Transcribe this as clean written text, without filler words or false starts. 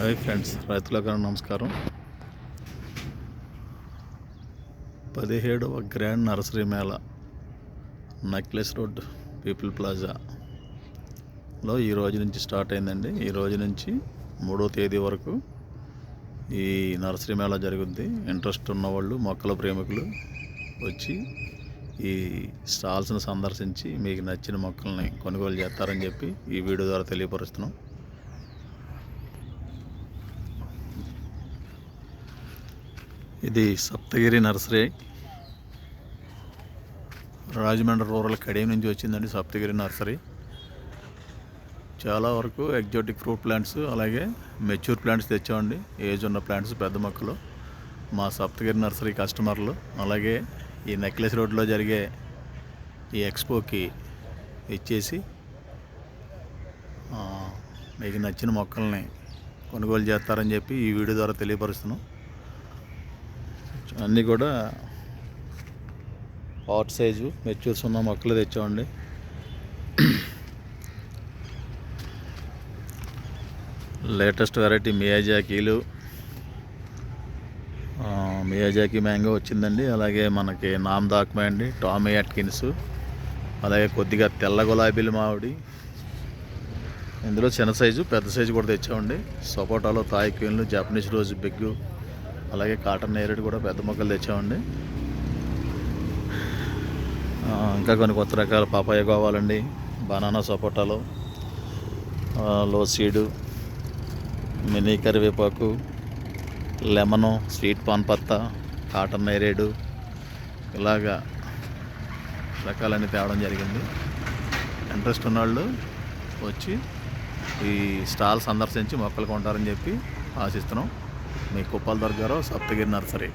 Hi friends, రైతులకు నమస్కారం. 17వ grand nursery mela Necklace Road People ప్లాజాలో ఈ రోజు నుంచి స్టార్ట్ అయిందండి. ఈ రోజు నుంచి 3వ తేదీ వరకు ఈ నర్సరీ మేళా జరుగుద్ది. ఇంట్రెస్ట్ ఉన్నవాళ్ళు, మొక్కల ప్రేమికులు వచ్చి ఈ స్టాల్స్ని సందర్శించి మీకు నచ్చిన మొక్కల్ని కొనుగోలు చేస్తారని చెప్పి ఈ వీడియో ద్వారా తెలియపరుస్తున్నాం. ఇది సప్తగిరి నర్సరీ, రాజమండ్రి రూరల్ కడియం నుంచి వచ్చిందండి. సప్తగిరి నర్సరీ చాలా వరకు ఎగ్జాటిక్ ఫ్రూట్ ప్లాంట్స్, అలాగే మెచ్యూర్ ప్లాంట్స్ తెచ్చామండి. ఏజ్ ఉన్న ప్లాంట్స్, పెద్ద మొక్కలు మా సప్తగిరి నర్సరీ కస్టమర్లు. అలాగే ఈ నెక్లెస్ రోడ్లో జరిగే ఈ ఎక్స్పోకి ఇచ్చేసి మీకు నచ్చిన మొక్కల్ని కొనుగోలు చేస్తారని చెప్పి ఈ వీడియో ద్వారా తెలియపరుస్తున్నాం. అన్నీ కూడా పాట్ సైజు మెచ్యూర్స్ ఉన్న మొక్కలు తెచ్చామండి. లేటెస్ట్ వెరైటీ మియాజాకి మ్యాంగో వచ్చిందండి. అలాగే మనకి నామ్దాక్మే అండి, టామీ అట్కిన్స్, అలాగే కొద్దిగా తెల్ల గులాబీలు మామిడి, ఇందులో చిన్న సైజు పెద్ద సైజు కూడా తెచ్చామండి. సపోటాలో తాయి క్వీన్లు, జపనీస్ రోజ్ బిగ్గు, అలాగే కాటన్ నేరేడు కూడా పెద్ద మొక్కలు తెచ్చామండి. ఇంకా కొన్ని కొత్త రకాల పాపాయ కావాలండి. బనానా సపోటాలో లో సీడు, మినీ కరివేపాకు, లెమను, స్వీట్ పాన్ పత్తా, కాటన్ నేరేడు, ఇలాగా రకాలన్నీ తేవడం జరిగింది. ఇంట్రెస్ట్ ఉన్నవాళ్ళు వచ్చి ఈ స్టాల్ సందర్శించి మొక్కలు కొంటారని చెప్పి ఆశిస్తున్నాం. మీ కుప్పల దగ్గర సప్తగిరి నర్సరీ.